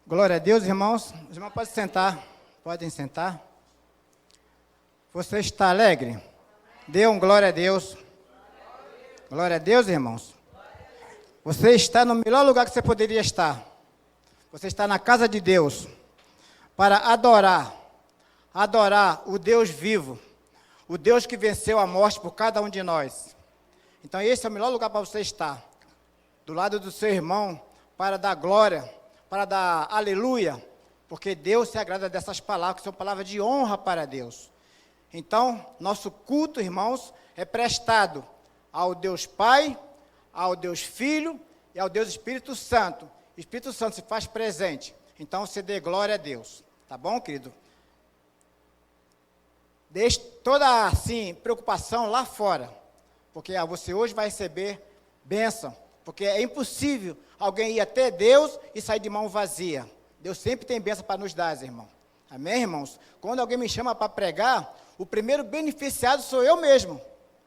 Glória a Deus, irmãos. Os irmãos podem sentar. Podem sentar. Você está alegre? Dê um glória a Deus. Glória a Deus, irmãos. Você está no melhor lugar que você poderia estar. Você está na casa de Deus para adorar o Deus vivo, o Deus que venceu a morte por cada um de nós. Então esse é o melhor lugar para você estar, do lado do seu irmão, para dar glória, para dar aleluia, porque Deus se agrada dessas palavras, que são palavras de honra para Deus. Então, nosso culto, irmãos, é prestado ao Deus Pai, ao Deus Filho e ao Deus Espírito Santo. O Espírito Santo se faz presente. Então, você dê glória a Deus. Tá bom, querido? Deixe toda, assim, preocupação lá fora. Porque você hoje vai receber bênção. Porque é impossível alguém ir até Deus e sair de mão vazia. Deus sempre tem bênção para nos dar, irmão. Amém, irmãos? Quando alguém me chama para pregar, o primeiro beneficiado sou eu mesmo.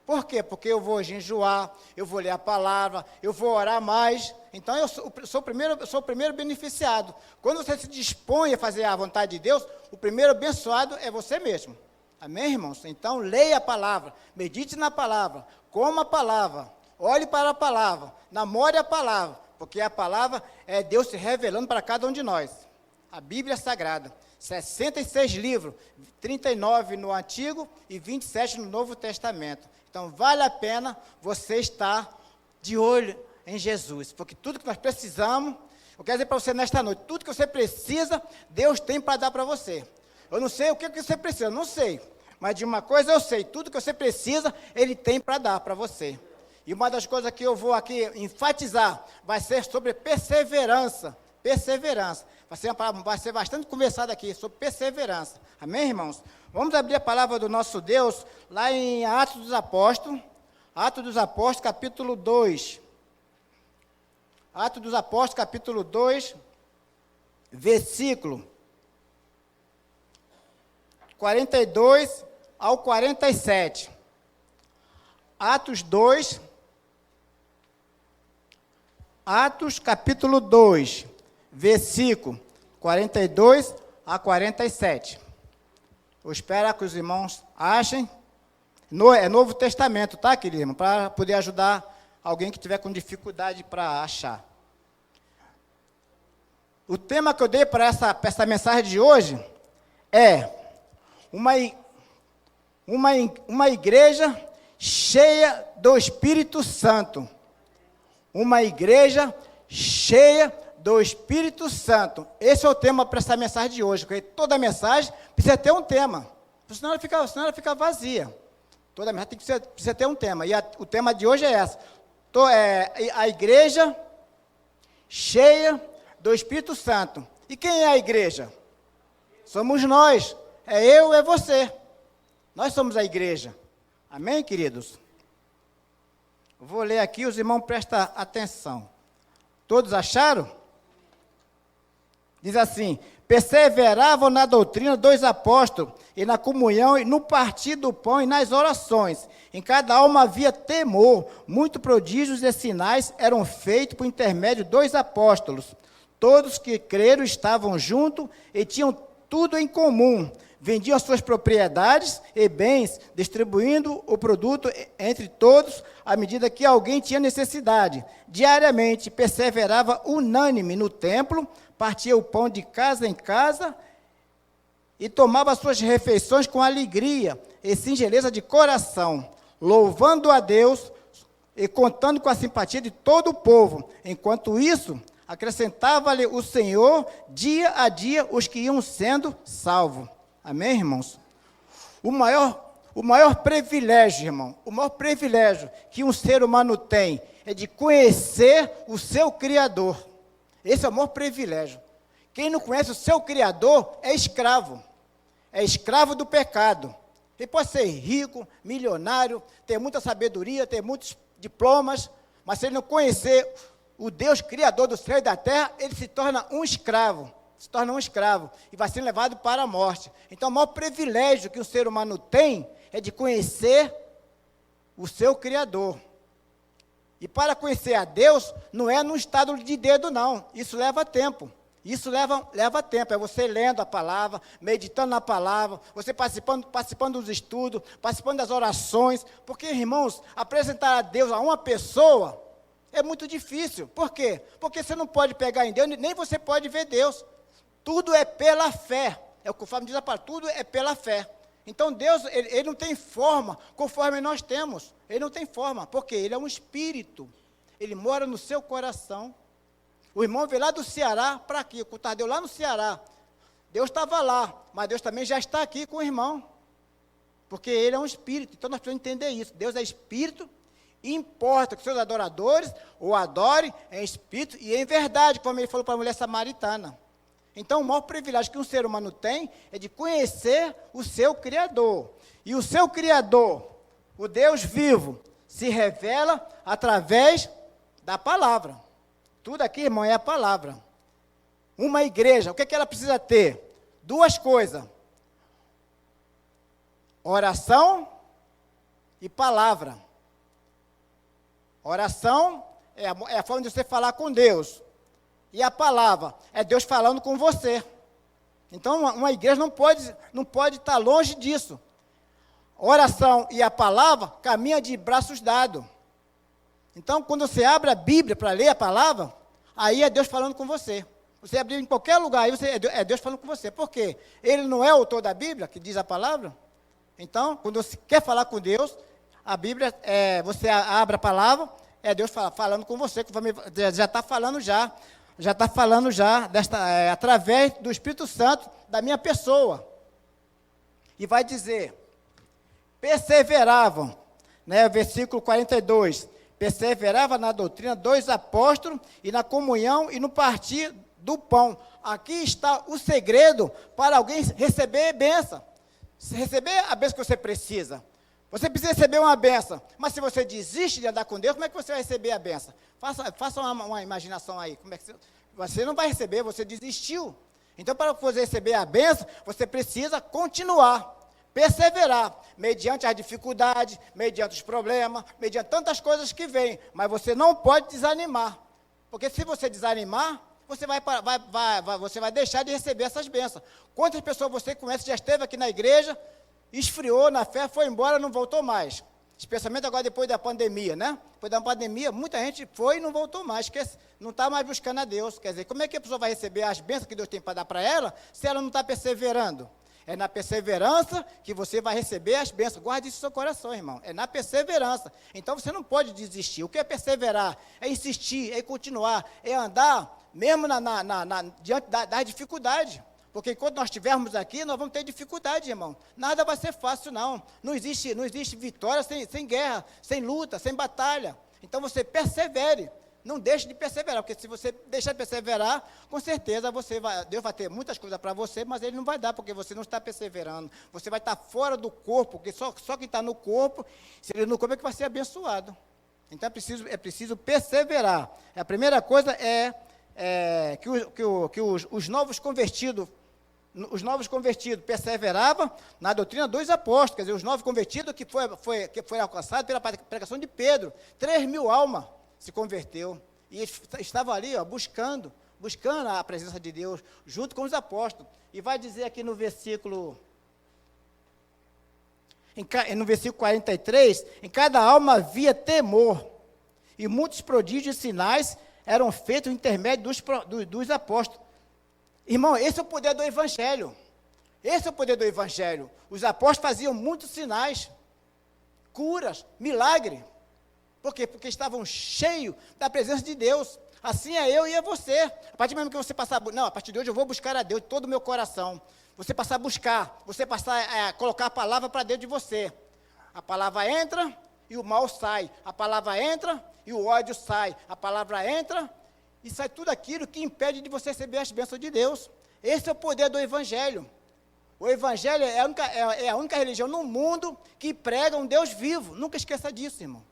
Por quê? Porque eu vou jejuar, eu vou ler a palavra, eu vou orar mais. Então, eu sou o primeiro beneficiado. Quando você se dispõe a fazer a vontade de Deus, o primeiro abençoado é você mesmo. Amém, irmãos? Então, leia a palavra, medite na palavra, coma a palavra, olhe para a palavra, namore a palavra, porque a palavra é Deus se revelando para cada um de nós. A Bíblia Sagrada, 66 livros, 39 no Antigo e 27 no Novo Testamento. Então, vale a pena você estar de olho em Jesus, porque tudo que nós precisamos, eu quero dizer para você nesta noite, tudo que você precisa, Deus tem para dar para você. Eu não sei o que você precisa, eu não sei, mas de uma coisa eu sei, tudo que você precisa, Ele tem para dar para você. E uma das coisas que eu vou aqui enfatizar vai ser sobre perseverança. Perseverança. Vai ser bastante conversado aqui sobre perseverança. Amém, irmãos? Vamos abrir a palavra do nosso Deus lá em Atos dos Apóstolos. Atos dos Apóstolos, capítulo 2. Atos dos Apóstolos, capítulo 2, versículo 42 ao 47. Atos, capítulo 2, versículo 42 a 47. Eu espero que os irmãos achem. É Novo Testamento, tá, querido irmão? Para poder ajudar alguém que tiver com dificuldade para achar. O tema que eu dei para essa mensagem de hoje é uma igreja cheia do Espírito Santo. Uma igreja cheia do Espírito Santo. Esse é o tema para essa mensagem de hoje, porque toda mensagem precisa ter um tema, senão ela fica vazia. Toda mensagem precisa ter um tema, e o tema de hoje é esse. A igreja cheia do Espírito Santo. E quem é a igreja? Somos nós, é eu, é você. Nós somos a igreja. Amém, queridos? Vou ler aqui, os irmãos prestem atenção. Todos acharam? Diz assim: perseveravam na doutrina dos apóstolos, e na comunhão, e no partir do pão, e nas orações. Em cada alma havia temor. Muitos prodígios e sinais eram feitos por intermédio dos apóstolos. Todos que creram estavam juntos e tinham tudo em comum. Vendiam as suas propriedades e bens, distribuindo o produto entre todos, à medida que alguém tinha necessidade. Diariamente, perseverava unânime no templo, partia o pão de casa em casa e tomava suas refeições com alegria e singeleza de coração, louvando a Deus e contando com a simpatia de todo o povo. Enquanto isso, acrescentava-lhe o Senhor, dia a dia, os que iam sendo salvos. Amém, irmãos? O maior privilégio, irmão, o maior privilégio que um ser humano tem é de conhecer o seu Criador. Esse é o maior privilégio. Quem não conhece o seu Criador é escravo do pecado. Ele pode ser rico, milionário, ter muita sabedoria, ter muitos diplomas, mas se ele não conhecer o Deus Criador do céu e da terra, ele se torna um escravo. E vai ser levado para a morte. Então, o maior privilégio que um ser humano tem é de conhecer o seu Criador. E para conhecer a Deus, não é num estado de dedo, não. Isso leva tempo. Isso leva tempo, é você lendo a palavra, meditando na palavra, você participando dos estudos, participando das orações, porque, irmãos, apresentar a Deus a uma pessoa é muito difícil. Por quê? Porque você não pode pegar em Deus, nem você pode ver Deus. Tudo é pela fé, é o que conforme diz a palavra, tudo é pela fé. Então Deus, ele não tem forma conforme nós temos, ele não tem forma, porque ele é um espírito, ele mora no seu coração. O irmão veio lá do Ceará para aqui, o Tadeu lá no Ceará. Deus estava lá, mas Deus também já está aqui com o irmão. Porque ele é um espírito, então nós precisamos entender isso. Deus é espírito, e importa que seus adoradores o adorem em espírito e em verdade, como ele falou para a mulher samaritana. Então o maior privilégio que um ser humano tem é de conhecer o seu Criador. E o seu Criador, o Deus vivo, se revela através da palavra. Tudo aqui, irmão, é a palavra. Uma igreja, o que ela precisa ter? Duas coisas: oração e palavra. Oração é a forma de você falar com Deus. E a palavra é Deus falando com você. Então, uma igreja não pode estar longe disso. Oração e a palavra caminham de braços dados. Então, quando você abre a Bíblia para ler a palavra, aí é Deus falando com você. Você abrir em qualquer lugar, aí é Deus falando com você. Por quê? Ele não é o autor da Bíblia, que diz a palavra? Então, quando você quer falar com Deus, a Bíblia, você abre a palavra, é Deus falando com você, já está falando através do Espírito Santo da minha pessoa. E vai dizer, perseveravam, né, versículo 42, perseverava na doutrina dos apóstolos e na comunhão e no partir do pão. Aqui está o segredo para alguém receber bênção. Receber a bênção que você precisa. Você precisa receber uma bênção, mas se você desiste de andar com Deus, como é que você vai receber a bênção? Faça uma imaginação aí. Como é que você não vai receber, você desistiu. Então, para você receber a bênção, você precisa continuar. Perseverar, mediante as dificuldades, mediante os problemas, mediante tantas coisas que vêm, mas você não pode desanimar, porque se você desanimar, você vai deixar de receber essas bênçãos. Quantas pessoas você conhece, já esteve aqui na igreja, esfriou na fé, foi embora, não voltou mais, especialmente agora depois da pandemia, né? Depois da pandemia, muita gente foi e não voltou mais, não está mais buscando a Deus. Quer dizer, como é que a pessoa vai receber as bênçãos que Deus tem para dar para ela, se ela não está perseverando? É na perseverança que você vai receber as bênçãos. Guarde isso no seu coração, irmão. É na perseverança. Então, você não pode desistir. O que é perseverar? É insistir, é continuar, é andar, mesmo diante da dificuldade. Porque enquanto nós estivermos aqui, nós vamos ter dificuldade, irmão. Nada vai ser fácil, não. Não existe vitória sem guerra, sem luta, sem batalha. Então, você persevere. Não deixe de perseverar, porque se você deixar de perseverar, com certeza Deus vai ter muitas coisas para você, mas Ele não vai dar, porque você não está perseverando. Você vai estar fora do corpo, porque só quem está no corpo, se ele no corpo é que vai ser abençoado. Então é preciso perseverar. A primeira coisa que os novos convertidos perseveravam na doutrina dos apóstolos, quer dizer, os novos convertidos que foi alcançado pela pregação de Pedro, 3.000 almas se converteu, e estava ali, buscando a presença de Deus, junto com os apóstolos. E vai dizer aqui no versículo 43, em cada alma havia temor, e muitos prodígios e sinais eram feitos no intermédio dos apóstolos. Irmão, esse é o poder do Evangelho. Esse é o poder do Evangelho. Os apóstolos faziam muitos sinais, curas, milagres. Por quê? Porque estavam cheios da presença de Deus. Assim é eu e é você. A partir do momento que você passar, a partir de hoje eu vou buscar a Deus de todo o meu coração. Você passar a buscar, você passar a colocar a palavra para dentro de você. A palavra entra e o mal sai. A palavra entra e o ódio sai. A palavra entra e sai tudo aquilo que impede de você receber as bênçãos de Deus. Esse é o poder do Evangelho. O Evangelho é a única religião no mundo que prega um Deus vivo. Nunca esqueça disso, irmão.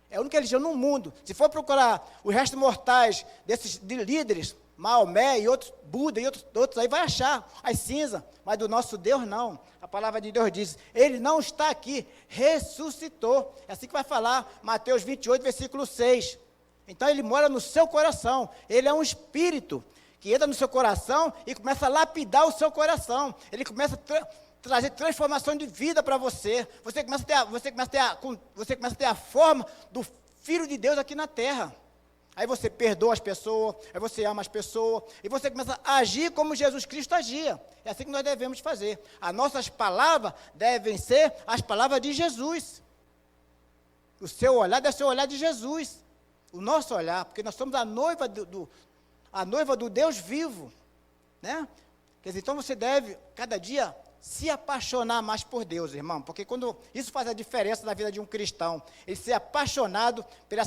É a única religião no mundo. Se for procurar os restos mortais desses líderes, Maomé e outros, Buda e outros aí, vai achar as cinzas. Mas do nosso Deus, não. A palavra de Deus diz, Ele não está aqui, ressuscitou. É assim que vai falar Mateus 28, versículo 6. Então, Ele mora no seu coração. Ele é um espírito que entra no seu coração e começa a lapidar o seu coração. Ele começa a trazer transformação de vida para você. Você começa a ter a forma do Filho de Deus aqui na terra. Aí você perdoa as pessoas, aí você ama as pessoas, e você começa a agir como Jesus Cristo agia. É assim que nós devemos fazer. As nossas palavras devem ser as palavras de Jesus. O seu olhar deve ser o olhar de Jesus. O nosso olhar, porque nós somos a noiva do Deus vivo. Né? Quer dizer, então você deve, cada dia, se apaixonar mais por Deus, irmão, porque quando isso faz a diferença na vida de um cristão, ele ser apaixonado por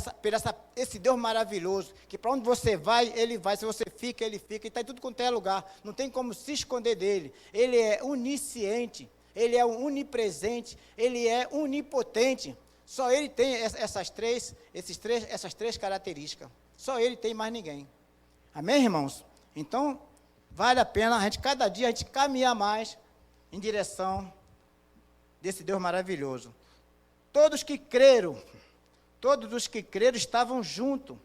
esse Deus maravilhoso, que para onde você vai, ele vai, se você fica, ele fica, e está em tudo quanto é lugar, não tem como se esconder dele. Ele é onisciente, ele é onipresente, ele é onipotente. Só ele tem essas três características. Só ele tem, mais ninguém. Amém, irmãos? Então, vale a pena cada dia a gente caminhar mais em direção desse Deus maravilhoso. Todos os que creram estavam juntos.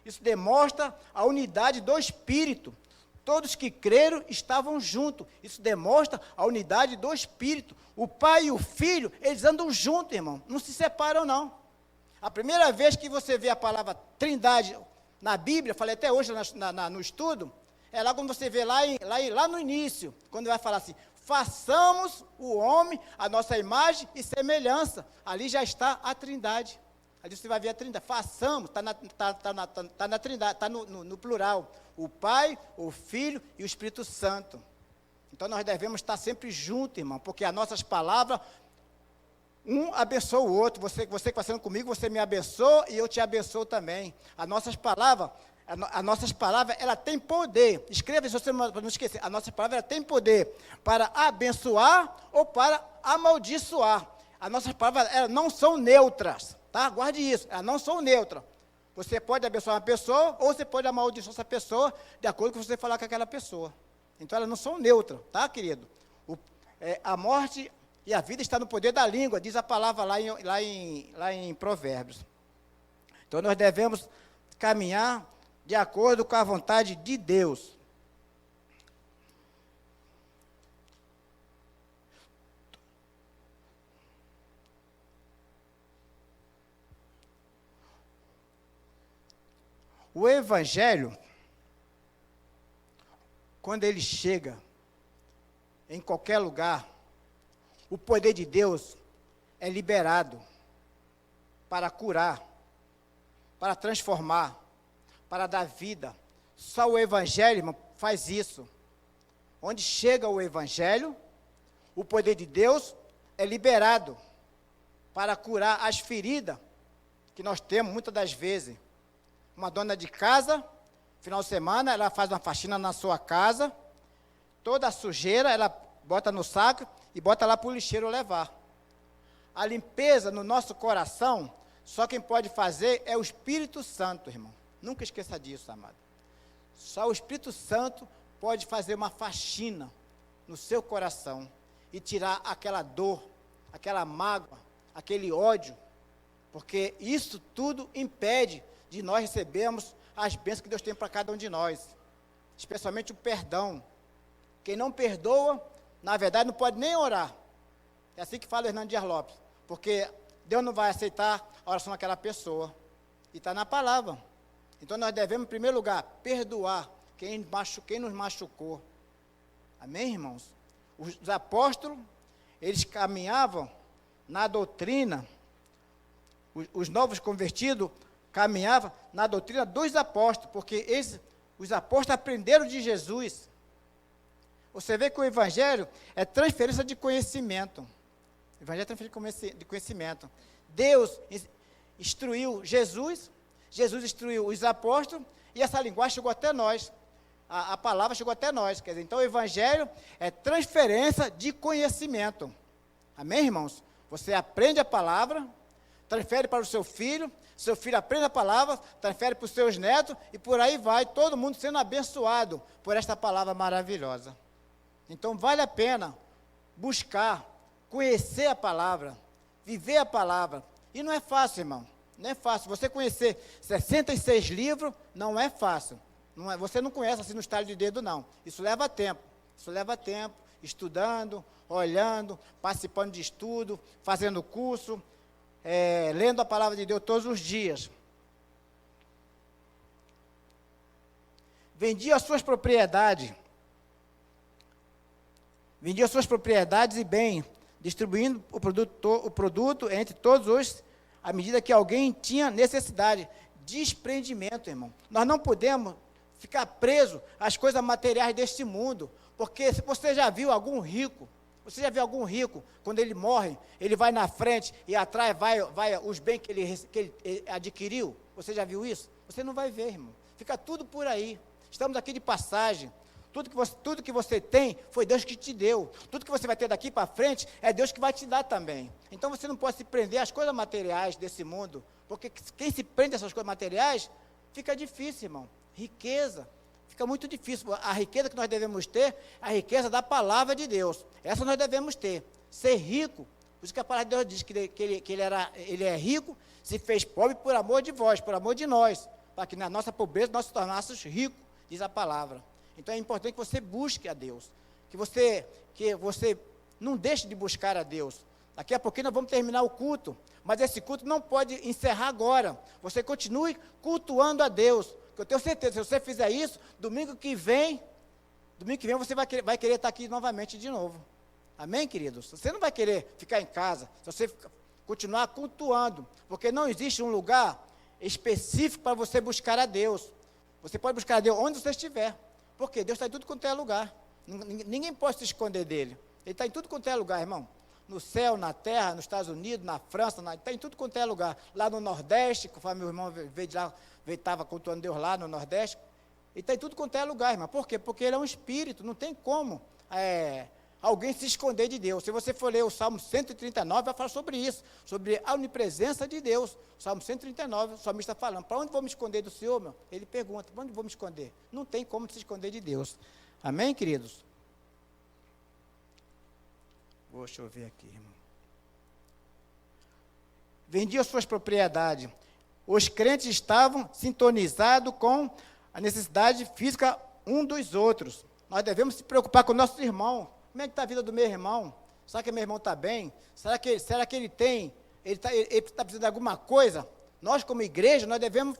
Isso demonstra a unidade do Espírito. Todos que creram estavam juntos. Isso demonstra a unidade do Espírito. O Pai e o Filho, eles andam juntos, irmão. Não se separam, não. A primeira vez que você vê a palavra Trindade na Bíblia, falei até hoje no estudo, é lá quando você vê lá no início, quando vai falar assim, façamos o homem a nossa imagem e semelhança. Ali já está a Trindade. Ali você vai ver a Trindade. Façamos, está na Trindade, está no plural. O Pai, o Filho e o Espírito Santo. Então nós devemos estar sempre juntos, irmão, porque as nossas palavras, um abençoa o outro. Você que está sendo comigo, você me abençoa e eu te abençoo também. As nossas palavras, ela tem poder. Escreva isso para não esquecer. A nossa palavra, ela tem poder para abençoar ou para amaldiçoar. As nossas palavras, elas não são neutras, tá? Guarde isso, elas não são neutras. Você pode abençoar uma pessoa ou você pode amaldiçoar essa pessoa de acordo com o que você falar com aquela pessoa. Então, elas não são neutras, tá, querido? A morte e a vida está no poder da língua, diz a palavra lá em Provérbios. Então, nós devemos caminhar de acordo com a vontade de Deus. O Evangelho, quando ele chega em qualquer lugar, o poder de Deus é liberado para curar, para transformar, para dar vida. Só o Evangelho, irmão, faz isso. Onde chega o Evangelho, o poder de Deus é liberado para curar as feridas que nós temos muitas das vezes. Uma dona de casa, final de semana, ela faz uma faxina na sua casa, toda a sujeira ela bota no saco e bota lá para o lixeiro levar. A limpeza no nosso coração, só quem pode fazer é o Espírito Santo, irmão. Nunca esqueça disso, amado. Só o Espírito Santo pode fazer uma faxina no seu coração e tirar aquela dor, aquela mágoa, aquele ódio, porque isso tudo impede de nós recebermos as bênçãos que Deus tem para cada um de nós, especialmente o perdão. Quem não perdoa, na verdade, não pode nem orar. É assim que fala Hernando Dias Lopes, porque Deus não vai aceitar a oração daquela pessoa, e está na palavra. Então nós devemos, em primeiro lugar, perdoar quem nos machucou. Amém, irmãos? Os apóstolos, eles caminhavam na doutrina, os novos convertidos caminhavam na doutrina dos apóstolos, porque os apóstolos aprenderam de Jesus. Você vê que o Evangelho é transferência de conhecimento. O Evangelho é transferência de conhecimento. Deus instruiu Jesus instruiu os apóstolos, e essa linguagem chegou até nós. A palavra chegou até nós. Quer dizer, então o Evangelho é transferência de conhecimento. Amém, irmãos? Você aprende a palavra, transfere para o seu filho aprende a palavra, transfere para os seus netos, e por aí vai, todo mundo sendo abençoado por esta palavra maravilhosa. Então vale a pena buscar, conhecer a palavra, viver a palavra. E não é fácil, irmão. Não é fácil. Você conhecer 66 livros, não é fácil. Você não conhece assim no estalo de dedo, não. Isso leva tempo. Isso leva tempo, estudando, olhando, participando de estudo, fazendo curso, lendo a palavra de Deus todos os dias. Vendia suas propriedades e bem, distribuindo o produto entre todos os, à medida que alguém tinha necessidade. Desprendimento, irmão. Nós não podemos ficar presos às coisas materiais deste mundo, porque se você já viu algum rico, quando ele morre, ele vai na frente e atrás vai os bens que ele adquiriu? Você já viu isso? Você não vai ver, irmão. Fica tudo por aí. Estamos aqui de passagem. Tudo que você tem, foi Deus que te deu. Tudo que você vai ter daqui para frente, é Deus que vai te dar também. Então você não pode se prender às coisas materiais desse mundo, porque quem se prende a essas coisas materiais, fica difícil, irmão. Riqueza, fica muito difícil. A riqueza que nós devemos ter, é a riqueza da palavra de Deus. Essa nós devemos ter. Ser rico, por isso que a palavra de Deus diz que ele é rico, se fez pobre por amor de vós, por amor de nós, para que na nossa pobreza nós nos tornássemos ricos, diz a palavra. Então é importante que você busque a Deus, que você não deixe de buscar a Deus. Daqui a pouquinho nós vamos terminar o culto, mas esse culto não pode encerrar agora. Você continue cultuando a Deus, que eu tenho certeza, se você fizer isso, domingo que vem você vai querer estar aqui novamente de novo. Amém, queridos? Você não vai querer ficar em casa, se você continuar cultuando, porque não existe um lugar específico para você buscar a Deus. Você pode buscar a Deus onde você estiver. Porque Deus está em tudo quanto é lugar. Ninguém pode se esconder dele. Ele está em tudo quanto é lugar, irmão. No céu, na terra, nos Estados Unidos, na França, está em tudo quanto é lugar. Lá no Nordeste, conforme meu irmão veio de lá, estava cultuando Deus lá no Nordeste. Ele está em tudo quanto é lugar, irmão. Por quê? Porque ele é um espírito. Não tem como alguém se esconder de Deus. Se você for ler o Salmo 139, vai falar sobre isso, sobre a onipresença de Deus. O Salmo 139, o salmista está falando, para onde vou me esconder do Senhor, meu? Ele pergunta, para onde vou me esconder? Não tem como se esconder de Deus. Amém, queridos? Deixa eu ver aqui, irmão. Vendia suas propriedades. Os crentes estavam sintonizados com a necessidade física um dos outros. Nós devemos se preocupar com o nosso irmão. Como é que está a vida do meu irmão? Será que meu irmão está bem? Será que ele está precisando de alguma coisa? Nós, como igreja, nós devemos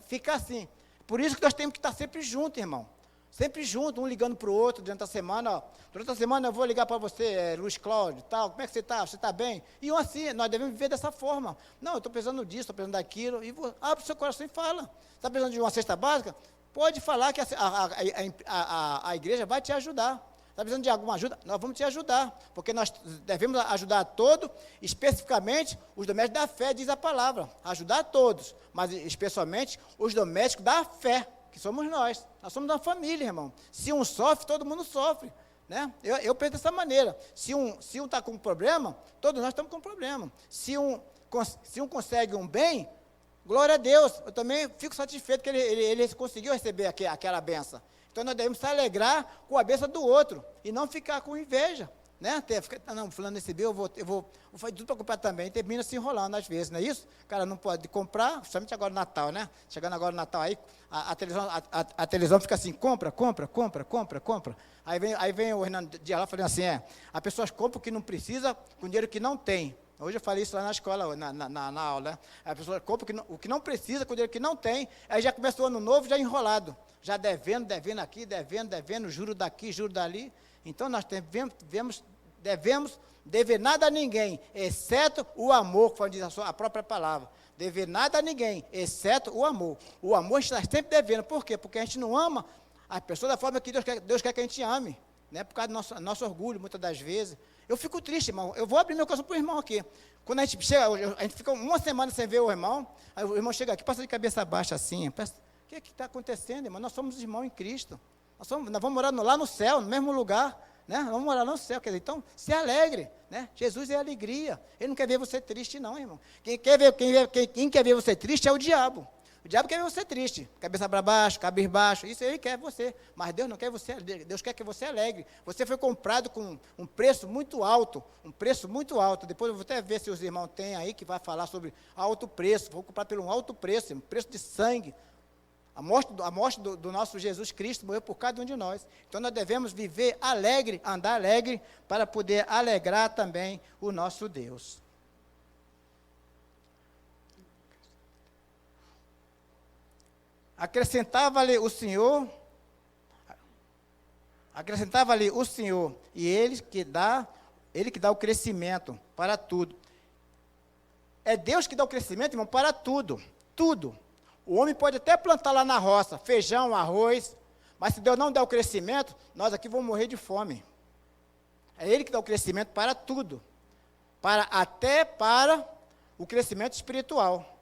ficar assim. Por isso que nós temos que estar sempre juntos, irmão. Sempre juntos, um ligando para o outro durante a semana. Durante a semana eu vou ligar para você, Luiz Cláudio, tal. Como é que você está? Você está bem? E assim, nós devemos viver dessa forma. Não, eu estou precisando disso, estou precisando daquilo. E abre o seu coração e fala. Está precisando de uma cesta básica? Pode falar que a igreja vai te ajudar. Está precisando de alguma ajuda? Nós vamos te ajudar, porque nós devemos ajudar a todos, especificamente os domésticos da fé, diz a palavra. Ajudar a todos, mas especialmente os domésticos da fé, que somos nós. Nós somos uma família, irmão. Se um sofre, todo mundo sofre. Né? Eu penso dessa maneira. Se um está com um problema, todos nós estamos com um problema. Se um consegue um bem, glória a Deus. Eu também fico satisfeito que ele conseguiu receber aquela benção. Então, nós devemos se alegrar com a bênção do outro e não ficar com inveja, né? Não, fulano recebeu, eu vou fazer tudo para comprar também. Termina se enrolando às vezes, não é isso? O cara não pode comprar, somente agora no Natal, né? Chegando agora no Natal, aí a televisão fica assim, compra. Aí vem o Renan Dias lá falando assim, as pessoas compram o que não precisa com dinheiro que não tem. Hoje eu falei isso lá na escola, na aula, né? A pessoa compra o que não precisa com o dinheiro que não tem, aí já começa o ano novo já enrolado. Já devendo aqui, devendo, juro daqui, juro dali. Então, nós devemos dever nada a ninguém, exceto o amor, como diz a própria palavra. Dever nada a ninguém, exceto o amor. O amor está sempre devendo. Por quê? Porque a gente não ama as pessoas da forma que Deus quer que a gente ame. Né? Por causa do nosso orgulho, muitas das vezes. Eu fico triste, irmão. Eu vou abrir meu coração para o irmão aqui. Quando a gente chega, a gente fica uma semana sem ver o irmão, aí o irmão chega aqui, passa de cabeça baixa assim, o que está acontecendo, irmão? Nós somos irmãos em Cristo. Nós vamos morar lá no céu, no mesmo lugar. Né? Vamos morar no céu. Quer dizer, então, se alegre. Né? Jesus é alegria. Ele não quer ver você triste, não, irmão. Quem quer ver você triste é o diabo. O diabo quer ver você triste. Cabeça para baixo, cabisbaixo. Isso ele quer você. Mas Deus não quer você alegre. Deus quer que você alegre. Você foi comprado com um preço muito alto. Um preço muito alto. Depois eu vou até ver se os irmãos têm aí que vai falar sobre alto preço. Vou comprar por um alto preço. Um preço de sangue. A morte do nosso Jesus Cristo morreu por cada um de nós. Então nós devemos viver alegre, andar alegre, para poder alegrar também o nosso Deus. Acrescentava-lhe o Senhor, e Ele que dá o crescimento para tudo. É Deus que dá o crescimento, irmão, para tudo, tudo. O homem pode até plantar lá na roça, feijão, arroz, mas se Deus não der o crescimento, nós aqui vamos morrer de fome. É Ele que dá o crescimento para tudo, até para o crescimento espiritual.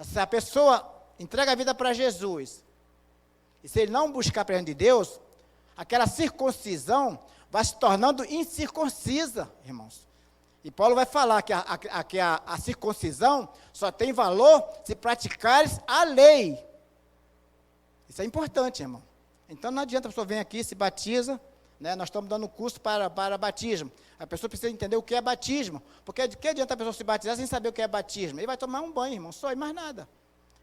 Se a pessoa entrega a vida para Jesus, e se ele não buscar a presença de Deus, aquela circuncisão vai se tornando incircuncisa, irmãos. E Paulo vai falar que a circuncisão só tem valor se praticares a lei. Isso é importante, irmão. Então não adianta a pessoa vir aqui, se batiza, né? Nós estamos dando curso para batismo. A pessoa precisa entender o que é batismo. Porque de que adianta a pessoa se batizar sem saber o que é batismo? Ele vai tomar um banho, irmão, só e mais nada.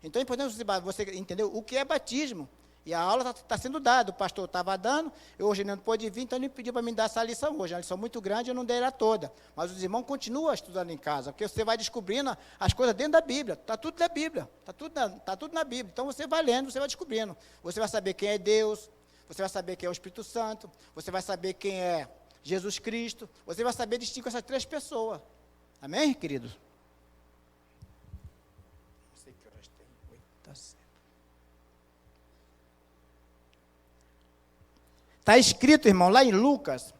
Então é importante você entender o que é batismo. E a aula está sendo dada, o pastor estava dando, hoje ele não pôde vir, então ele pediu para me dar essa lição hoje. É uma lição muito grande, eu não dei ela toda. Mas os irmãos continuam estudando em casa, porque você vai descobrindo as coisas dentro da Bíblia. Está tudo na Bíblia, está tudo na Bíblia. Então você vai lendo, você vai descobrindo. Você vai saber quem é Deus, você vai saber quem é o Espírito Santo, você vai saber quem é Jesus Cristo, você vai saber distinguir essas três pessoas. Amém, queridos? Não sei que horas tem. Está certo. Está escrito, irmão, lá em Lucas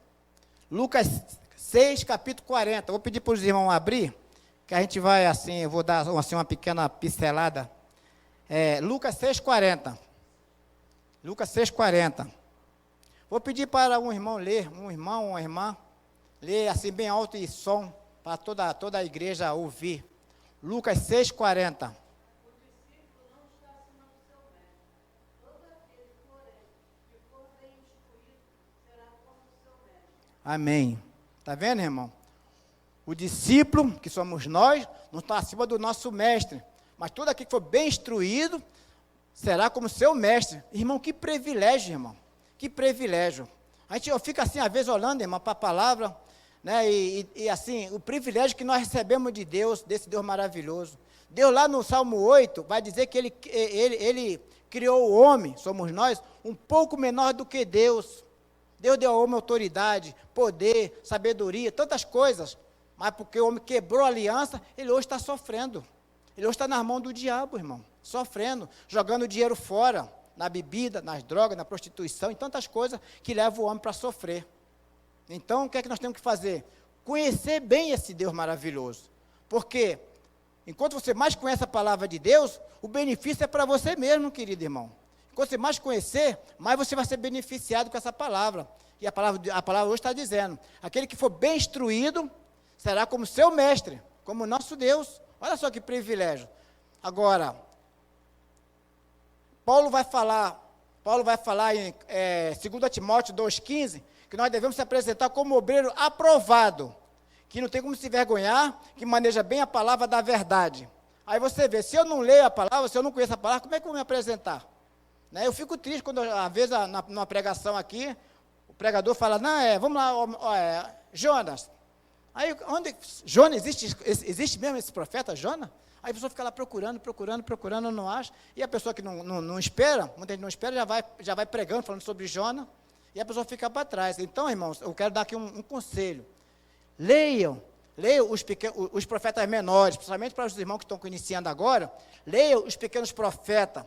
6, capítulo 40. Vou pedir para os irmãos abrir, que a gente vai assim, eu vou dar assim, uma pequena pincelada. Lucas 6, 40. Lucas 6, 40. Vou pedir para um irmão ler, uma irmã, ler assim bem alto e som, para toda a igreja ouvir. Lucas 6, 40. Amém. Está vendo, irmão? O discípulo, que somos nós, não está acima do nosso mestre. Mas todo aquele que for bem instruído, será como seu mestre. Irmão, que privilégio, irmão. Que privilégio. Eu fico assim, às vezes, olhando, irmão, para a palavra, né? E assim, o privilégio que nós recebemos de Deus, desse Deus maravilhoso. Deus lá no Salmo 8, vai dizer que ele criou o homem, somos nós, um pouco menor do que Deus. Deus deu ao homem autoridade, poder, sabedoria, tantas coisas. Mas porque o homem quebrou a aliança, ele hoje está sofrendo. Ele hoje está nas mãos do diabo, irmão. Sofrendo, jogando dinheiro fora, na bebida, nas drogas, na prostituição, e tantas coisas que levam o homem para sofrer. Então, o que é que nós temos que fazer? Conhecer bem esse Deus maravilhoso. Porque, enquanto você mais conhece a palavra de Deus, o benefício é para você mesmo, querido irmão. Quanto você mais conhecer, mais você vai ser beneficiado com essa palavra. E a palavra hoje está dizendo, aquele que for bem instruído, será como seu mestre, como nosso Deus. Olha só que privilégio. Agora, Paulo vai falar em 2 Timóteo 2,15, que nós devemos se apresentar como obreiro aprovado, que não tem como se vergonhar, que maneja bem a palavra da verdade. Aí você vê, se eu não leio a palavra, se eu não conheço a palavra, como é que eu vou me apresentar? Né? Eu fico triste quando, às vezes, numa pregação aqui, o pregador fala, não, vamos lá, Jonas. Aí, Jonas, existe mesmo esse profeta, Jonas? Aí a pessoa fica lá procurando, não acha. E a pessoa que não espera, muita gente não espera, já vai pregando, falando sobre Jonas, e a pessoa fica para trás. Então, irmãos, eu quero dar aqui um conselho. Leiam os profetas menores, principalmente para os irmãos que estão iniciando agora, leiam os pequenos profetas.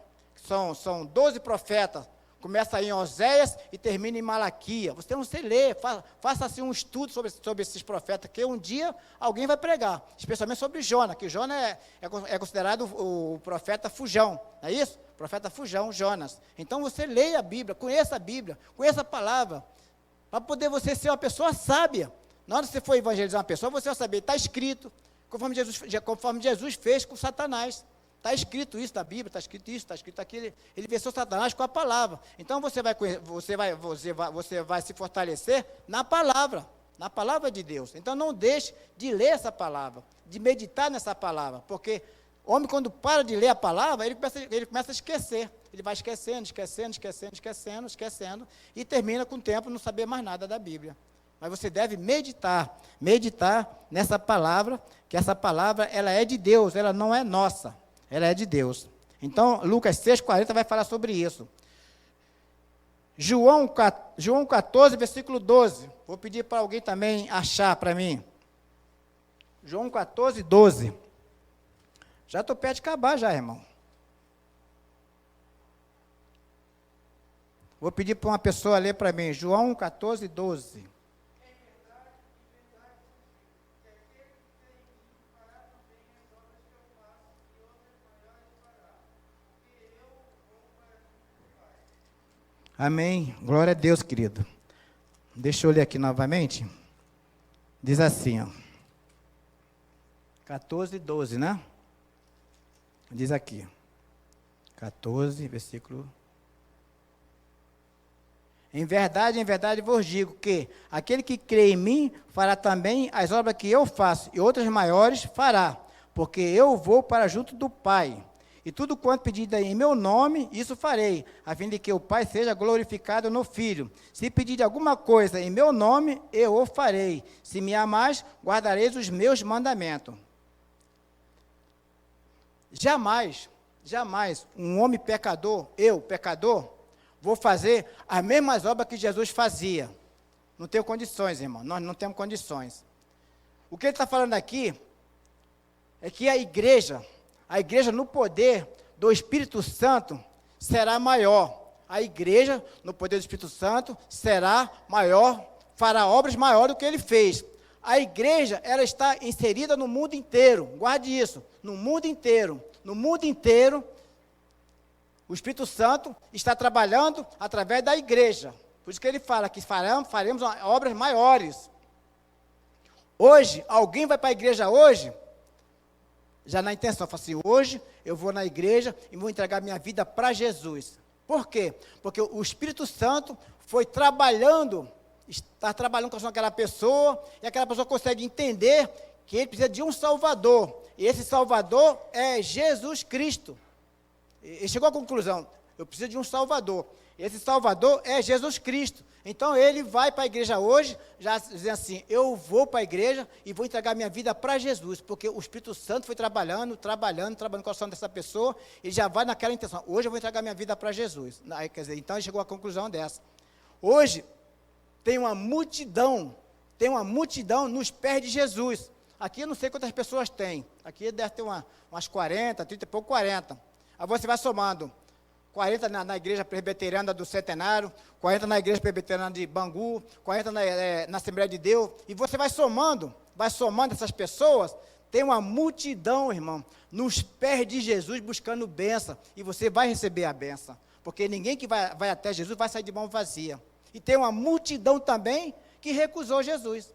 São 12 profetas, começa em Oséias e termina em Malaquias. Você não sei ler, faça assim um estudo sobre esses profetas, que um dia alguém vai pregar, especialmente sobre Jonas, que Jonas é considerado o profeta fujão, não é isso? Profeta fujão, Jonas. Então você leia a Bíblia, conheça a palavra, para poder você ser uma pessoa sábia. Na hora que você for evangelizar uma pessoa, você vai saber, está escrito, conforme Jesus fez com Satanás. Está escrito isso na Bíblia, está escrito aquilo. Ele venceu Satanás com a palavra. Então você vai se fortalecer na palavra de Deus. Então não deixe de ler essa palavra, de meditar nessa palavra, porque O homem, quando para de ler a palavra, ele começa a esquecer. Ele vai esquecendo, e termina com o tempo não saber mais nada da Bíblia. Mas você deve meditar nessa palavra, que essa palavra, ela é de Deus, ela não é nossa, ela é de Deus. Então, Lucas 6,40 vai falar sobre isso. João 14, versículo 12. Vou pedir para alguém também achar para mim. João 14, 12. Já estou perto de acabar já, irmão. Vou pedir para uma pessoa ler para mim. João 14, 12. Amém. Glória a Deus, querido. Deixa eu ler aqui novamente. Diz assim, ó. 14, 12, né? Diz aqui. 14, versículo. Em verdade vos digo que aquele que crê em mim fará também as obras que eu faço, e outras maiores fará, porque eu vou para junto do Pai. E tudo quanto pedir em meu nome, isso farei, a fim de que o Pai seja glorificado no Filho. Se pedir alguma coisa em meu nome, eu o farei. Se me amais, guardareis os meus mandamentos. Jamais um homem pecador, eu, pecador, vou fazer as mesmas obras que Jesus fazia. Não tenho condições, irmão, nós não temos condições. O que ele está falando aqui é que a igreja no poder do Espírito Santo será maior. A igreja no poder do Espírito Santo será maior, fará obras maiores do que ele fez. A igreja, ela está inserida no mundo inteiro, guarde isso, no mundo inteiro, o Espírito Santo está trabalhando através da igreja, por isso que ele fala que faremos obras maiores. Hoje, alguém vai para a igreja hoje, já na intenção, fala assim, hoje eu vou na igreja e vou entregar minha vida para Jesus. Por quê? Porque o Espírito Santo foi trabalhando, está trabalhando com aquela pessoa, e aquela pessoa consegue entender que ele precisa de um Salvador, e esse Salvador é Jesus Cristo. Ele chegou à conclusão, eu preciso de um Salvador, esse Salvador é Jesus Cristo. Então ele vai para a igreja hoje, já dizendo assim, eu vou para a igreja e vou entregar minha vida para Jesus, porque o Espírito Santo foi trabalhando com o coração dessa pessoa, ele já vai naquela intenção, hoje eu vou entregar minha vida para Jesus. Quer dizer, então ele chegou à conclusão dessa. Hoje, tem uma multidão nos pés de Jesus. Aqui eu não sei quantas pessoas tem, aqui deve ter umas 40, 30 e pouco, 40. Aí você vai somando, 40 na igreja presbiteriana do Centenário, 40 na igreja presbiteriana de Bangu, 40 na Assembleia de Deus, e você vai somando essas pessoas, tem uma multidão, irmão, nos pés de Jesus buscando bênção, e você vai receber a bênção, porque ninguém que vai até Jesus vai sair de mão vazia. E tem uma multidão também que recusou Jesus,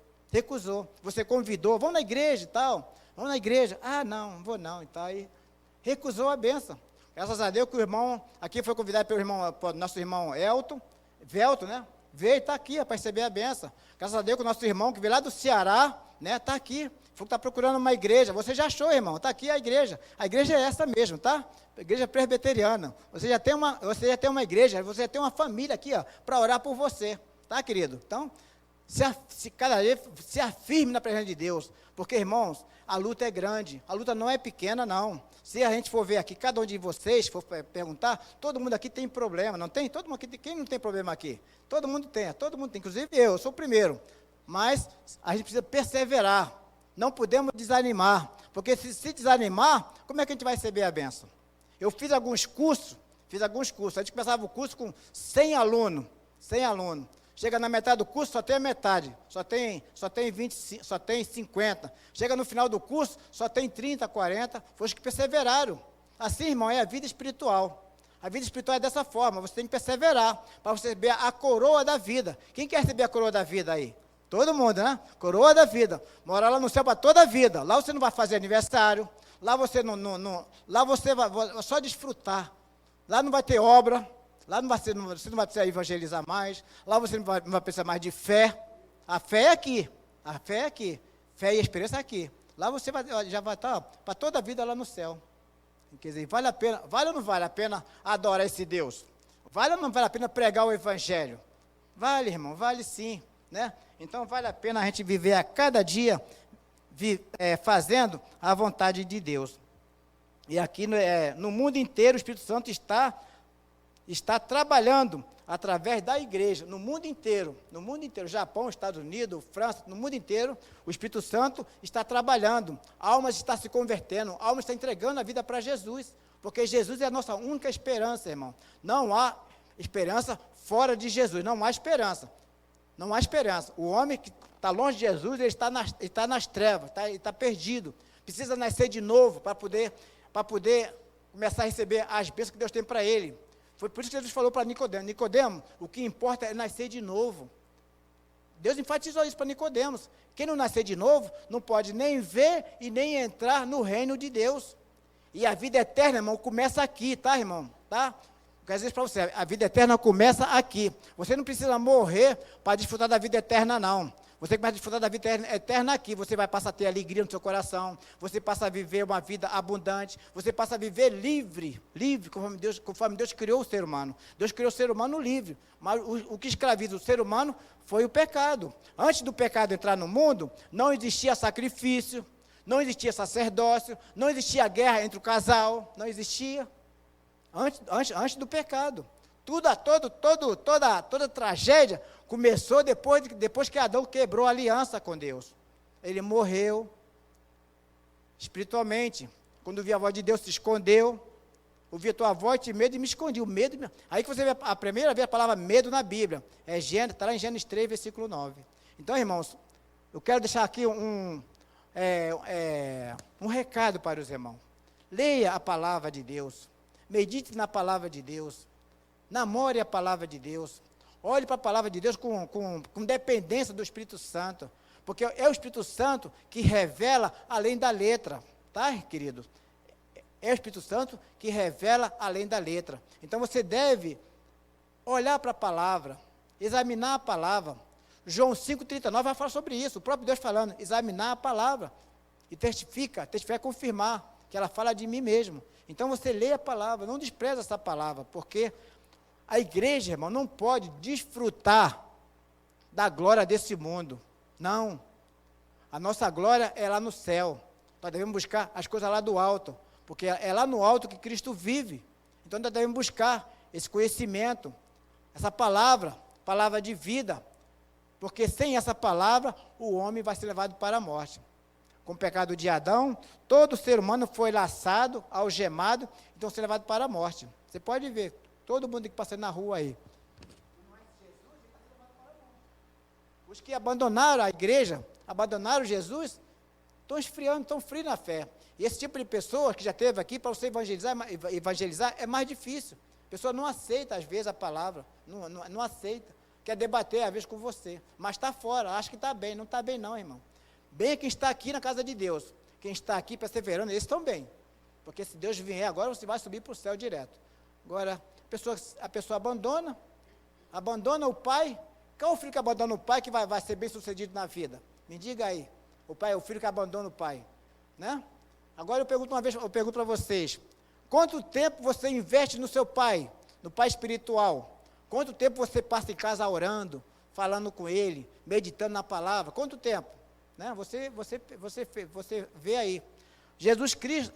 você convidou, vamos na igreja e tal, vamos na igreja, não vou não, e tal, aí recusou a bênção. Graças a Deus que o irmão, aqui foi convidado pelo nosso irmão Velto, né? Veio e está aqui para receber a benção. Graças a Deus que o nosso irmão, que veio lá do Ceará, né? Está aqui. Está procurando uma igreja. Você já achou, irmão? Está aqui a igreja. A igreja é essa mesmo, tá? A igreja presbiteriana. Você já tem uma igreja, você já tem uma família aqui, ó, para orar por você. Tá, querido? Então, cada vez se afirme na presença de Deus. Porque, irmãos, a luta é grande. A luta não é pequena, não. Se a gente for ver aqui, cada um de vocês, for perguntar, todo mundo aqui tem problema, não tem? Todo mundo aqui, quem não tem problema aqui? Todo mundo tem, inclusive eu sou o primeiro. Mas a gente precisa perseverar, não podemos desanimar, porque se desanimar, como é que a gente vai receber a bênção? Eu fiz alguns cursos, a gente começava o curso com 100 alunos, chega na metade do curso, só tem a metade, só tem 20, só tem 50. Chega no final do curso, só tem 30, 40. Foi os que perseveraram. Assim, irmão, é a vida espiritual. A vida espiritual é dessa forma, você tem que perseverar, para você receber a coroa da vida. Quem quer receber a coroa da vida aí? Todo mundo, né? Coroa da vida. Morar lá no céu para toda a vida. Lá você não vai fazer aniversário, lá você lá você vai só desfrutar. Lá não vai ter obra. Lá você não vai precisar evangelizar mais. Lá você não vai precisar mais de fé. A fé é aqui. Fé e a experiência é aqui. Lá você já vai estar para toda a vida lá no céu. Quer dizer, vale ou não vale a pena adorar esse Deus? Vale ou não vale a pena pregar o Evangelho? Vale, irmão, vale sim, né? Então vale a pena a gente viver a cada dia fazendo a vontade de Deus. E aqui no mundo inteiro o Espírito Santo está trabalhando através da igreja, no mundo inteiro, Japão, Estados Unidos, França, no mundo inteiro, o Espírito Santo está trabalhando, almas estão se convertendo, almas estão entregando a vida para Jesus, porque Jesus é a nossa única esperança, irmão. Não há esperança fora de Jesus, não há esperança. O homem que está longe de Jesus, ele está nas trevas, está perdido, precisa nascer de novo para poder começar a receber as bênçãos que Deus tem para ele. Foi por isso que Jesus falou para Nicodemo: Nicodemo, o que importa é nascer de novo. Deus enfatizou isso para Nicodemos. Quem não nascer de novo, não pode nem ver e nem entrar no reino de Deus. E a vida eterna, irmão, começa aqui, tá, irmão? Tá? Quer dizer para você, a vida eterna começa aqui. Você não precisa morrer para desfrutar da vida eterna, não. Você começa a desfrutar da vida eterna aqui. Você vai passar a ter alegria no seu coração. Você passa a viver uma vida abundante. Você passa a viver livre, conforme Deus criou o ser humano. Deus criou o ser humano livre. Mas o que escraviza o ser humano foi o pecado. Antes do pecado entrar no mundo, não existia sacrifício, não existia sacerdócio, não existia guerra entre o casal, não existia. Antes do pecado. Toda tragédia começou depois que Adão quebrou a aliança com Deus. Ele morreu espiritualmente. Quando via a voz de Deus, se escondeu. Ouvi a tua voz, tive medo e me escondi. O medo, aí que você vê a primeira vez a palavra medo na Bíblia. Está lá em Gênesis 3, versículo 9. Então, irmãos, eu quero deixar aqui um recado para os irmãos. Leia a palavra de Deus. Medite na palavra de Deus. Namore a palavra de Deus. Olhe para a palavra de Deus com dependência do Espírito Santo. Porque é o Espírito Santo que revela além da letra. Tá, querido? É o Espírito Santo que revela além da letra. Então você deve olhar para a palavra, examinar a palavra. João 5,39 vai falar sobre isso. O próprio Deus falando, examinar a palavra. E testifica, confirmar que ela fala de mim mesmo. Então você lê a palavra, não despreza essa palavra, porque a igreja, irmão, não pode desfrutar da glória desse mundo. Não. A nossa glória é lá no céu. Nós devemos buscar as coisas lá do alto, porque é lá no alto que Cristo vive. Então nós devemos buscar esse conhecimento, essa palavra de vida, porque sem essa palavra o homem vai ser levado para a morte. Com o pecado de Adão, todo ser humano foi laçado, algemado, então ser levado para a morte. Você pode ver, todo mundo que passa na rua aí. Os que abandonaram a igreja, abandonaram Jesus, estão esfriando, estão frios na fé. E esse tipo de pessoa que já teve aqui, para você evangelizar é mais difícil. A pessoa não aceita, às vezes, a palavra, não aceita. Quer debater, às vezes, com você, mas está fora, acha que está bem. Não está bem não, irmão. Bem é quem está aqui na casa de Deus. Quem está aqui perseverando, eles estão bem. Porque se Deus vier agora, você vai subir para o céu direto. Agora, a pessoa abandona o pai. Qual é o filho que abandona o pai que vai ser bem sucedido na vida? Me diga aí. O filho que abandona o pai. Né? Agora eu pergunto para vocês. Quanto tempo você investe no seu pai? No pai espiritual? Quanto tempo você passa em casa orando, falando com ele, meditando na palavra? Quanto tempo? Né? Você vê aí. Jesus Cristo,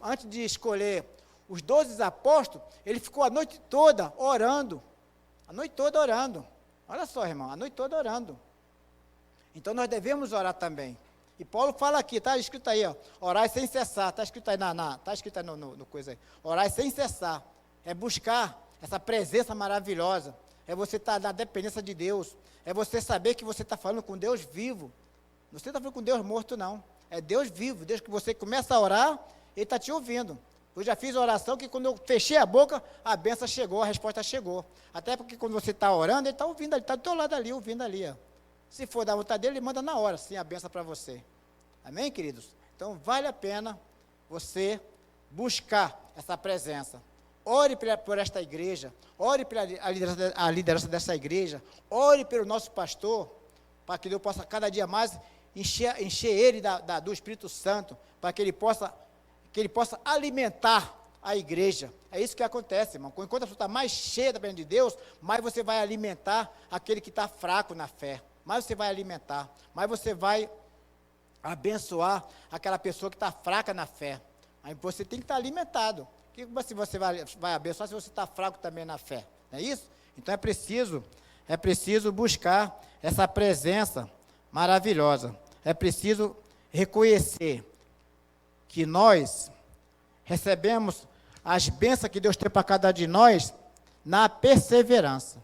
antes de escolher os 12 apóstolos, ele ficou a noite toda orando. A noite toda orando. Olha só, irmão, a noite toda orando. Então nós devemos orar também. E Paulo fala aqui, está escrito aí, ó, orar sem cessar, está escrito aí no coisa aí. Orar sem cessar. É buscar essa presença maravilhosa. É você estar na dependência de Deus. É você saber que você está falando com Deus vivo. Não está falando com Deus morto, não. É Deus vivo. Deus que você começa a orar, Ele está te ouvindo. Eu já fiz oração que quando eu fechei a boca, a benção chegou, a resposta chegou. Até porque quando você está orando, Ele está ouvindo, Ele está do teu lado ali, ouvindo ali. Ó. Se for da vontade dEle, Ele manda na hora, sim, a benção para você. Amém, queridos? Então, vale a pena você buscar essa presença. Ore por esta igreja, ore pela liderança dessa igreja, ore pelo nosso pastor, para que Deus possa cada dia mais encher ele do Espírito Santo, para que ele possa que ele possa alimentar a igreja. É isso que acontece, irmão. Enquanto a pessoa está mais cheia da presença de Deus, mais você vai alimentar aquele que está fraco na fé. Mais você vai alimentar, mais você vai abençoar aquela pessoa que está fraca na fé. Aí você tem que estar alimentado. O que você vai abençoar se você está fraco também na fé? Não é isso? Então é preciso buscar essa presença maravilhosa. É preciso reconhecer que nós recebemos as bênçãos que Deus tem para cada um de nós na perseverança.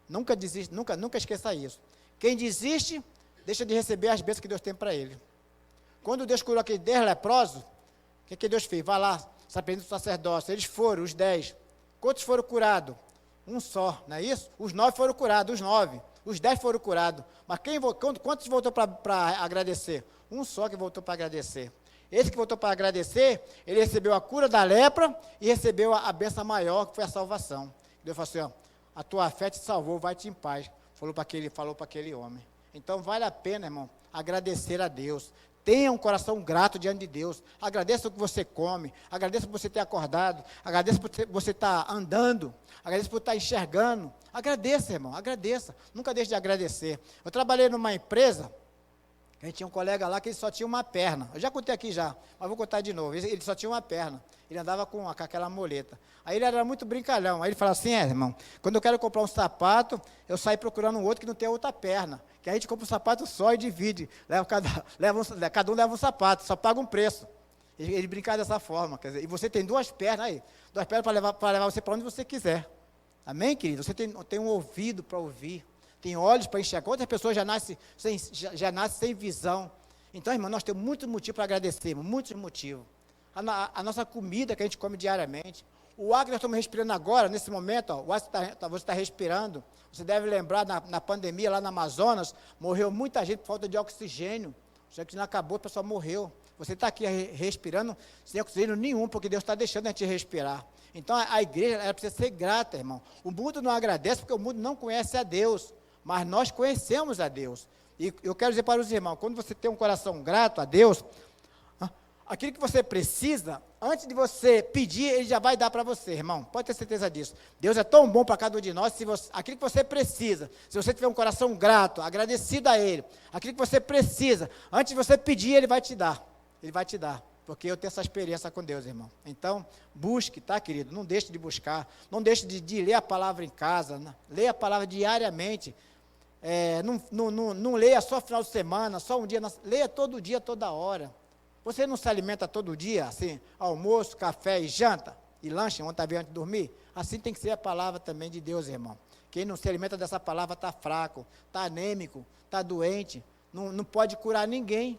Nunca desiste, nunca esqueça isso. Quem desiste, deixa de receber as bênçãos que Deus tem para ele. Quando Deus curou aqueles 10 leprosos, o que Deus fez? Vai lá, sabendo do sacerdócio. Eles foram, os 10. Quantos foram curados? Um só, não é isso? Os 9 foram curados, os 9. Os 10 foram curados. Mas quantos voltou para agradecer? Um só que voltou para agradecer. Esse que voltou para agradecer, ele recebeu a cura da lepra e recebeu a bênção maior, que foi a salvação. Deus falou assim, ó, a tua fé te salvou, vai-te em paz. Falou para aquele homem. Então vale a pena, irmão, agradecer a Deus. Tenha um coração grato diante de Deus. Agradeça o que você come. Agradeça por você ter acordado. Agradeça por você estar andando. Agradeça por estar enxergando. Agradeça, irmão. Agradeça. Nunca deixe de agradecer. Eu trabalhei numa empresa. A gente tinha um colega lá que ele só tinha uma perna. Eu já contei aqui já, mas vou contar de novo. Ele só tinha uma perna. Ele andava com aquela muleta. Aí ele era muito brincalhão. Aí ele falava assim, irmão, quando eu quero comprar um sapato, eu saio procurando um outro que não tem outra perna. Que a gente compra um sapato só e divide. Cada um leva um sapato, só paga um preço. Ele brincava dessa forma. Quer dizer, e você tem duas pernas aí. Duas pernas para levar você para onde você quiser. Amém, querido? Você tem um ouvido para ouvir. Tem olhos para enxergar. Outras pessoas já nascem sem visão. Então, irmão, nós temos muitos motivos para agradecer, muitos motivos. A nossa comida que a gente come diariamente, o ar que nós estamos respirando agora, nesse momento, ó, o ar que você está respirando, você deve lembrar, na pandemia lá no Amazonas, morreu muita gente por falta de oxigênio. O oxigênio acabou, o pessoal morreu. Você está aqui respirando sem oxigênio nenhum, porque Deus está deixando a gente respirar. Então, a igreja ela precisa ser grata, irmão. O mundo não agradece porque o mundo não conhece a Deus. Mas nós conhecemos a Deus. E eu quero dizer para os irmãos, quando você tem um coração grato a Deus, aquilo que você precisa, antes de você pedir, Ele já vai dar para você, irmão. Pode ter certeza disso. Deus é tão bom para cada um de nós, aquilo que você precisa, se você tiver um coração grato, agradecido a Ele, aquilo que você precisa, antes de você pedir, Ele vai te dar. Ele vai te dar. Porque eu tenho essa experiência com Deus, irmão. Então, busque, tá, querido? Não deixe de buscar. Não deixe de ler a palavra em casa. Leia a palavra diariamente. Não leia só final de semana, só um dia. Leia todo dia, toda hora. Você não se alimenta todo dia, assim, almoço, café e janta, e lanche, ontem antes de dormir? Assim tem que ser a palavra também de Deus, irmão. Quem não se alimenta dessa palavra está fraco, está anêmico, está doente, não pode curar ninguém.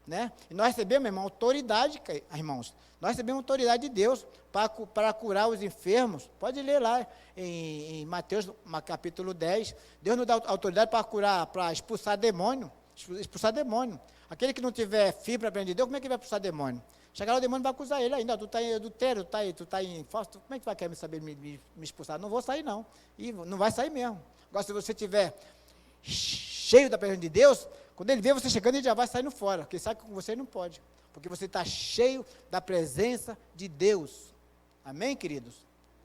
Né? E nós recebemos, irmão, autoridade, irmãos. Nós recebemos autoridade de Deus para curar os enfermos. Pode ler lá em Mateus, capítulo 10. Deus nos dá autoridade para curar, para expulsar demônio. Expulsar demônio. Aquele que não tiver fibra para de Deus, como é que vai expulsar demônio? Chegar lá, o demônio vai acusar ele ainda. Tu está em adultério, tu está em falso. Como é que tu vai querer me expulsar? Não vou sair, não. E não vai sair mesmo. Agora, se você tiver cheio da presença de Deus, quando ele vê você chegando, ele já vai saindo fora, porque ele sabe que com você não pode, porque você está cheio da presença de Deus. Amém, queridos?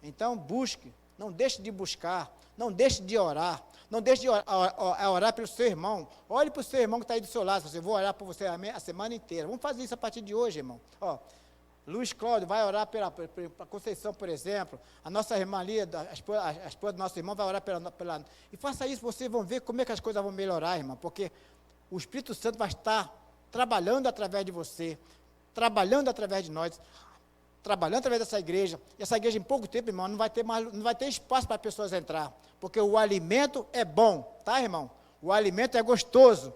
Então, busque, não deixe de buscar, não deixe de orar, não deixe de orar pelo seu irmão. Olhe para o seu irmão que está aí do seu lado, você vou orar por você a semana inteira. Vamos fazer isso a partir de hoje, irmão. Ó, Luiz Cláudio vai orar pela Conceição, por exemplo. A nossa irmã ali, a esposa do nosso irmão, vai orar pela. E faça isso, vocês vão ver como é que as coisas vão melhorar, irmão, porque o Espírito Santo vai estar trabalhando através de você, trabalhando através de nós, trabalhando através dessa igreja. E essa igreja, em pouco tempo, irmão, não vai ter espaço para pessoas entrar, porque o alimento é bom, tá, irmão? O alimento é gostoso.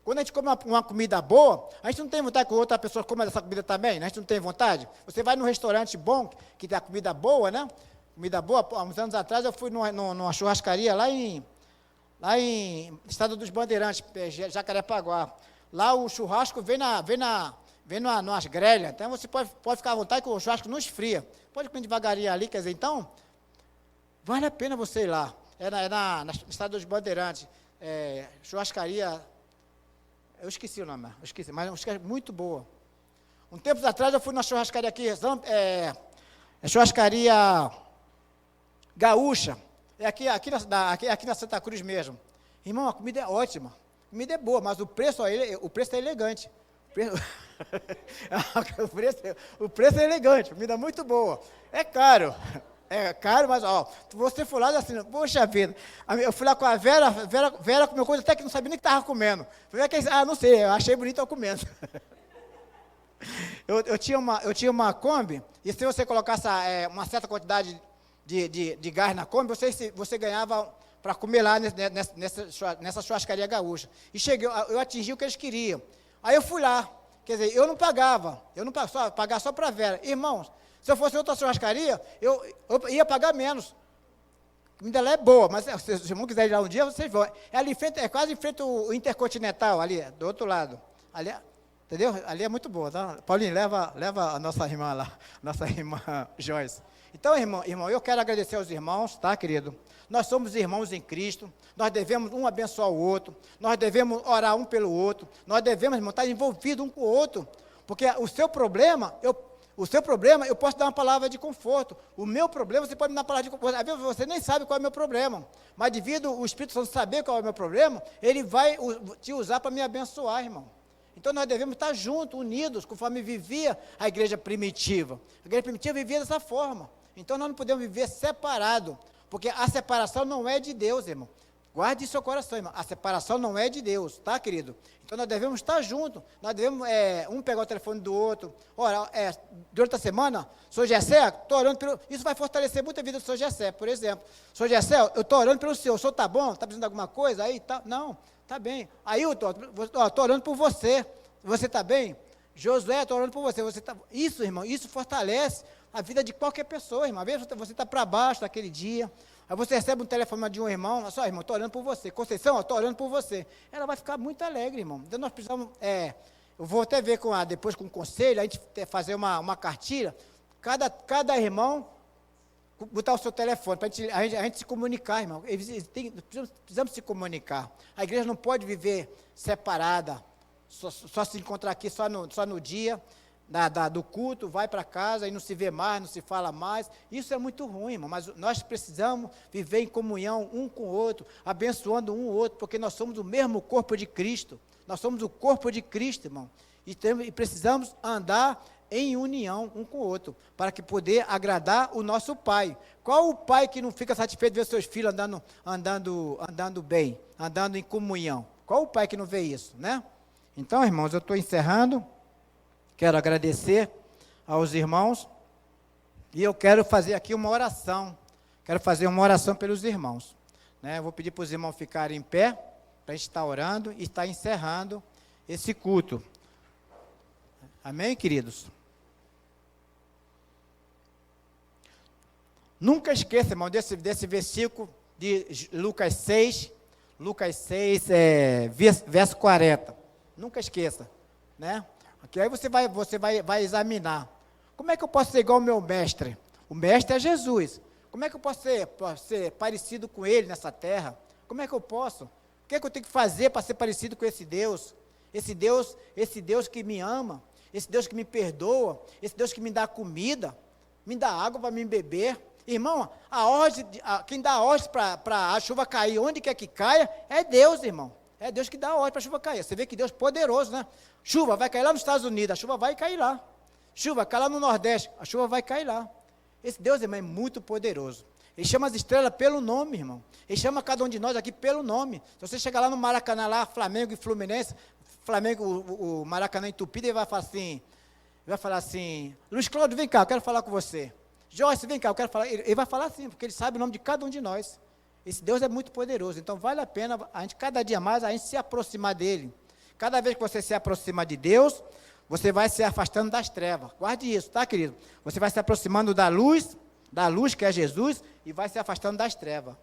Quando a gente come uma comida boa, a gente não tem vontade que outra pessoa coma essa comida também, né? A gente não tem vontade. Você vai num restaurante bom, que tem a comida boa, né? Comida boa. Há uns anos atrás, eu fui numa churrascaria lá em Estado dos Bandeirantes, Jacarepaguá. Lá o churrasco vem nas grelhas. Então você pode ficar à vontade que o churrasco não esfria. Pode comer devagarinho ali, quer dizer, então, vale a pena você ir lá. No Estado dos Bandeirantes, churrascaria, eu esqueci o nome, mas é uma churrascaria muito boa. Um tempo atrás eu fui na churrascaria aqui, churrascaria gaúcha, aqui na Santa Cruz mesmo. Irmão, a comida é ótima, a comida é boa, mas o preço é elegante. O preço é elegante, comida muito boa. É caro, mas você for lá assim, poxa vida, eu fui lá com a Vera comeu coisa até que não sabia nem que estava comendo. Não sei, eu achei bonito eu comendo. Eu tinha uma Kombi, e se você colocasse uma certa quantidade de gás na Kombi, você ganhava para comer lá nessa churrascaria gaúcha. E eu atingi o que eles queriam. Aí eu fui lá, quer dizer, eu não pagava só para a Vera. Irmãos, se eu fosse outra churrascaria, eu ia pagar menos. A comida lá é boa, mas se os irmãos quiserem ir lá um dia, vocês vão. É quase em frente ao Intercontinental, ali, do outro lado. Ali, entendeu? Ali é muito boa, tá? Paulinho, leva a nossa irmã lá, nossa irmã Joyce. Então, irmão, eu quero agradecer aos irmãos, tá, querido? Nós somos irmãos em Cristo, nós devemos um abençoar o outro, nós devemos orar um pelo outro, nós devemos, irmão, estar envolvidos um com o outro, porque o seu problema, eu posso dar uma palavra de conforto, o meu problema, você pode me dar uma palavra de conforto, às vezes você nem sabe qual é o meu problema, mas devido ao Espírito Santo saber qual é o meu problema, ele vai te usar para me abençoar, irmão. Então nós devemos estar juntos, unidos, conforme vivia a igreja primitiva. A igreja primitiva vivia dessa forma. Então nós não podemos viver separado, porque a separação não é de Deus, irmão. Guarde isso no seu coração, irmão. A separação não é de Deus, tá, querido? Então nós devemos estar juntos. Nós devemos um pegar o telefone do outro. Ora, durante a semana, Sr. Gessé, estou orando pelo... Isso vai fortalecer muito a vida do Sr. Gessé, por exemplo. Sr. Gessé, eu estou orando pelo senhor. O senhor está bom? Está precisando de alguma coisa? Aí, tá? Não, está bem. Aí, eu estou orando por você. Você está bem? Josué, estou orando por você. Isso, irmão, isso fortalece a vida de qualquer pessoa, irmão. Às vezes você está para baixo naquele dia. Aí você recebe um telefone de um irmão, só, irmão, estou orando por você. Conceição, estou orando por você. Ela vai ficar muito alegre, irmão. Então nós precisamos, eu vou até ver depois com o conselho, a gente fazer uma cartilha, cada irmão botar o seu telefone, para a gente se comunicar, irmão. Precisamos se comunicar. A igreja não pode viver separada, só se encontrar aqui só no dia do culto, vai para casa e não se vê mais, não se fala mais. Isso é muito ruim, irmão, mas nós precisamos viver em comunhão um com o outro, abençoando um o outro, porque nós somos o mesmo corpo de Cristo. Nós somos o corpo de Cristo, irmão, e precisamos andar em união um com o outro, para que poder agradar o nosso Pai. Qual o pai que não fica satisfeito de ver seus filhos andando bem, andando em comunhão? Qual o pai que não vê isso, né? Então, irmãos, eu estou encerrando. Quero agradecer aos irmãos e eu quero fazer aqui uma oração. Quero fazer uma oração pelos irmãos, né? Eu vou pedir para os irmãos ficarem em pé, para a gente estar orando e estar encerrando esse culto. Amém, queridos? Nunca esqueça, irmão, desse versículo de Lucas 6, verso 40. Nunca esqueça, né? Aqui aí você vai examinar. Como é que eu posso ser igual ao meu mestre? O mestre é Jesus. Como é que eu posso ser parecido com ele nessa terra? Como é que eu posso? O que é que eu tenho que fazer para ser parecido com esse Deus? Esse Deus que me ama, esse Deus que me perdoa, esse Deus que me dá comida, me dá água para me beber. Irmão, quem dá a ordem para a chuva cair onde quer que caia é Deus, irmão. É Deus que dá a ordem para a chuva cair. Você vê que Deus é poderoso, né? Chuva vai cair lá nos Estados Unidos, a chuva vai cair lá. Chuva cai lá no Nordeste, a chuva vai cair lá. Esse Deus, irmão, é muito poderoso. Ele chama as estrelas pelo nome, irmão. Ele chama cada um de nós aqui pelo nome. Se você chegar lá no Maracanã, lá, Flamengo e Fluminense, o Maracanã entupido, ele vai falar assim, Luiz Cláudio, vem cá, eu quero falar com você. Joyce, vem cá, eu quero falar. Ele vai falar assim, porque ele sabe o nome de cada um de nós. Esse Deus é muito poderoso, então vale a pena, cada dia mais, a gente se aproximar dele. Cada vez que você se aproxima de Deus, você vai se afastando das trevas. Guarde isso, tá, querido? Você vai se aproximando da luz que é Jesus, e vai se afastando das trevas.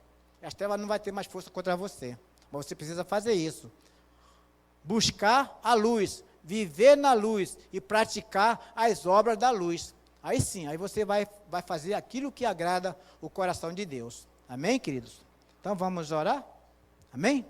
As trevas não vai ter mais força contra você. Mas você precisa fazer isso. Buscar a luz, viver na luz e praticar as obras da luz. Aí sim, aí você vai fazer aquilo que agrada o coração de Deus. Amém, queridos? Então vamos orar? Amém?